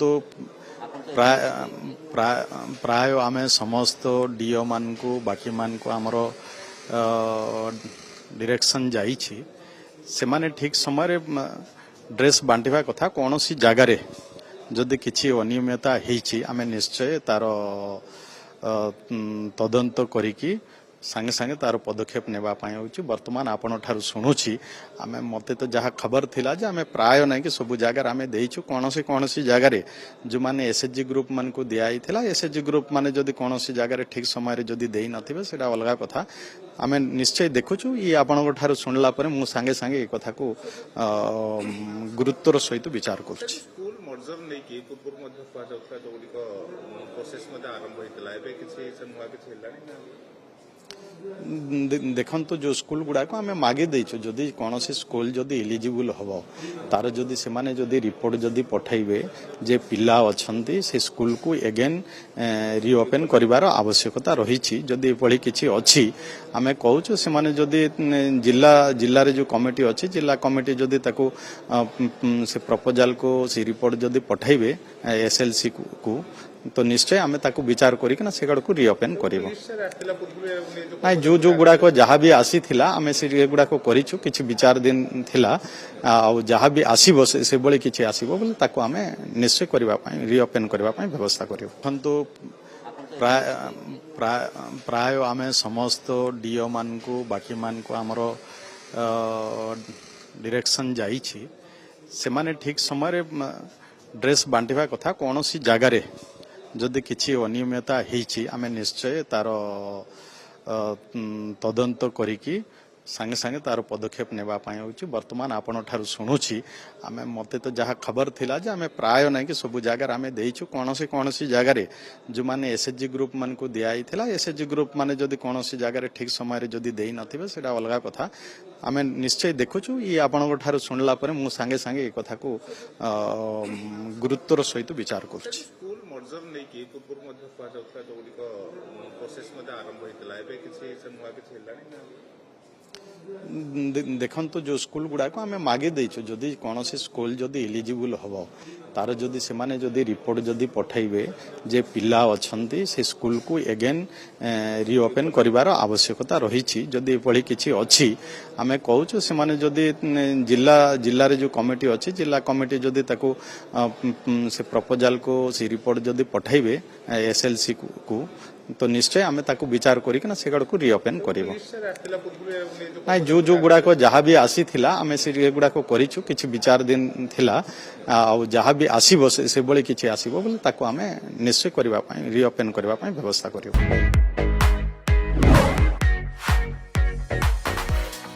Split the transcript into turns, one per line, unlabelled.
ଦେଖନ୍ତୁ ପ୍ରାୟ ପ୍ରାୟ ପ୍ରାୟ ଆମେ ସମସ୍ତ ଡିଓ ମାନଙ୍କୁ ବାକି ମାନଙ୍କୁ ଆମର ଡିରେକ୍ସନ୍ ଯାଇଛି ସେମାନେ ଠିକ୍ ସମୟରେ ଡ୍ରେସ୍ ବାଣ୍ଟିବା କଥା। କୌଣସି ଜାଗାରେ ଯଦି କିଛି ଅନିୟମିତତା ହେଇଛି ଆମେ ନିଶ୍ଚୟ ତାର ତଦନ୍ତ କରିକି ସାଙ୍ଗେ ସାଙ୍ଗେ ତାର ପଦକ୍ଷେପ ନେବା ପାଇଁ ହେଉଛି। ବର୍ତ୍ତମାନ ଆପଣଠାରୁ ଶୁଣୁଛି ଆମେ ମୋତେ ତ ଯାହା ଖବର ଥିଲା ଯେ ଆମେ ପ୍ରାୟ ନାଇଁ କି ସବୁ ଜାଗାରେ ଆମେ ଦେଇଛୁ। କୌଣସି ଜାଗାରେ ଯେଉଁମାନେ ଏସ୍ଏଚ୍ଜି ଗ୍ରୁପ୍ ମାନଙ୍କୁ ଦିଆଯାଇଥିଲା ଏସ୍ଏଚ୍ଜି ଗ୍ରୁପ୍ ମାନେ ଯଦି କୌଣସି ଜାଗାରେ ଠିକ୍ ସମୟରେ ଯଦି ଦେଇନଥିବେ ସେଇଟା ଅଲଗା କଥା। ଆମେ ନିଶ୍ଚୟ ଦେଖୁଛୁ। ଇଏ ଆପଣଙ୍କ ଠାରୁ ଶୁଣିଲା ପରେ ମୁଁ ସାଙ୍ଗେ ସାଙ୍ଗେ ଏ କଥାକୁ ଗୁରୁତ୍ୱର ସହିତ ବିଚାର କରୁଛି।
ସ୍କୁଲ ମର୍ଜର ନେଇକି ପୂର୍ବରୁ ମଧ୍ୟ କୁହାଯାଉଥିଲା ଯେଉଁଗୁଡ଼ିକ ପ୍ରୋସେସ୍ ମଧ୍ୟ ଆରମ୍ଭ ହୋଇଥିଲା, ଏବେ କିଛି ନୂଆ କିଛି ହେଲାଣି ନା?
ଦେଖନ୍ତୁ ଯେଉଁ ସ୍କୁଲ ଗୁଡ଼ାକ ଆମେ ମାଗି ଦେଇଛୁ ଯଦି କୌଣସି ସ୍କୁଲ ଯଦି ଏଲିଜିବୁଲ ହେବ ତାର ଯଦି ସେମାନେ ଯଦି ରିପୋର୍ଟ ଯଦି ପଠାଇବେ ଯେ ପିଲା ଅଛନ୍ତି ସେ ସ୍କୁଲକୁ ଏଗେନ୍ ରିଓପେନ୍ କରିବାର ଆବଶ୍ୟକତା ରହିଛି। ଯଦି ଏଭଳି କିଛି ଅଛି ଆମେ କହୁଛୁ ସେମାନେ ଯଦି ଜିଲ୍ଲାରେ ଯେଉଁ କମିଟି ଅଛି ଜିଲ୍ଲା କମିଟି ଯଦି ତାକୁ ସେ ପ୍ରପୋଜାଲକୁ ସେ ରିପୋର୍ଟ ଯଦି ପଠାଇବେ SLC କୁ ତ ନିଶ୍ଚୟ ଆମେ ତାକୁ ବିଚାର କରିକିନା ସେଗୁଡ଼ାକୁ ରିଓପେନ୍ କରିବୁ। ନାଇଁ ଯେଉଁ ଗୁଡ଼ାକ ଯାହା ବି ଆସିଥିଲା ଆମେ ସେଗୁଡ଼ାକ କରିଛୁ। କିଛି ବିଚାର ଦିନ ଥିଲା ଆଉ ଯାହା ବି ଆସିବ ସେଭଳି କିଛି ଆସିବ ବୋଲେ ତାକୁ ଆମେ ନିଶ୍ଚୟ କରିବା ପାଇଁ ରିଓପେନ୍ କରିବା ପାଇଁ ବ୍ୟବସ୍ଥା କରିବୁ। ଦେଖନ୍ତୁ ପ୍ରାୟ ଆମେ ସମସ୍ତ ଡିଓ ମାନଙ୍କୁ ବାକି ମାନଙ୍କୁ ଆମର ଡିରେକ୍ସନ୍ ଯାଇଛି ସେମାନେ ଠିକ୍ ସମୟରେ ଡ୍ରେସ୍ ବାଣ୍ଟିବା କଥା। କୌଣସି ଜାଗାରେ ଯଦି କିଛି ଅନିୟମିତତା ହେଇଛି ଆମେ ନିଶ୍ଚୟ ତାର ତଦନ୍ତ କରିକି ସାଙ୍ଗେ ସାଙ୍ଗେ ତାର ପଦକ୍ଷେପ ନେବା ପାଇଁ ହେଉଛି। ବର୍ତ୍ତମାନ ଆପଣଠାରୁ ଶୁଣୁଛି ଆମେ ମୋତେ ତ ଯାହା ଖବର ଥିଲା ଯେ ଆମେ ପ୍ରାୟ ନାଇଁ କି ସବୁ ଜାଗାରେ ଆମେ ଦେଇଛୁ। କୌଣସି ଜାଗାରେ ଯେଉଁମାନେ ଏସ୍ଏଚ୍ଜି ଗ୍ରୁପ୍ ମାନଙ୍କୁ ଦିଆଯାଇଥିଲା ଏସ୍ଏଚ୍ଜି ଗ୍ରୁପ୍ ମାନେ ଯଦି କୌଣସି ଜାଗାରେ ଠିକ୍ ସମୟରେ ଯଦି ଦେଇନଥିବେ ସେଇଟା ଅଲଗା କଥା। ଆମେ ନିଶ୍ଚୟ ଦେଖୁଛୁ। ଇଏ ଆପଣଙ୍କ ଠାରୁ ଶୁଣିଲା ପରେ ମୁଁ ସାଙ୍ଗେ ସାଙ୍ଗେ ଏ କଥାକୁ ଗୁରୁତ୍ୱର ସହିତ ବିଚାର କରୁଛି।
ସ୍କୁଲ ମର୍ଜର ନେଇକି ପୂର୍ବରୁ ମଧ୍ୟ କୁହାଯାଉଥିଲା ଯେଉଁଗୁଡ଼ିକ ପ୍ରୋସେସ୍ ମଧ୍ୟ ଆରମ୍ଭ ହୋଇଥିଲା, ଏବେ କିଛି ନୂଆ କିଛି ହେଲାଣି ନା?
ଦେଖନ୍ତୁ ଯେଉଁ ସ୍କୁଲ ଗୁଡ଼ାକ ଆମେ ମାଗି ଦେଇଛୁ ଯଦି କୌଣସି ସ୍କୁଲ ଯଦି ଏଲିଜିବୁଲ ହେବ ତାର ଯଦି ସେମାନେ ଯଦି ରିପୋର୍ଟ ଯଦି ପଠାଇବେ ଯେ ପିଲା ଅଛନ୍ତି ସେ ସ୍କୁଲକୁ ଏଗେନ୍ ରିଓପେନ୍ କରିବାର ଆବଶ୍ୟକତା ରହିଛି। ଯଦି ଏଭଳି କିଛି ଅଛି ଆମେ କହୁଛୁ ସେମାନେ ଯଦି ଜିଲ୍ଲାରେ ଯେଉଁ କମିଟି ଅଛି ଜିଲ୍ଲା କମିଟି ଯଦି ତାକୁ ସେ ପ୍ରପୋଜାଲକୁ ସେ ରିପୋର୍ଟ ଯଦି ପଠାଇବେ SLC କୁ ତ ନିଶ୍ଚୟ ଆମେ ତାକୁ ବିଚାର କରିକିନା ସେଗୁଡ଼ାକୁ ରିଓପେନ୍ କରିବୁ। ନାଇଁ ଯେଉଁ ଗୁଡ଼ାକ ଯାହା ବି ଆସିଥିଲା ଆମେ ସେଗୁଡ଼ାକ କରିଛୁ। କିଛି ବିଚାର ଦିନ ଥିଲା ଆଉ ଯାହା ବି ଆସିବ ସେଭଳି କିଛି ଆସିବ ବୋଲେ ତାକୁ ଆମେ ନିଶ୍ଚୟ କରିବା ପାଇଁ ରିଓପେନ୍ କରିବା ପାଇଁ ବ୍ୟବସ୍ଥା କରିବୁ।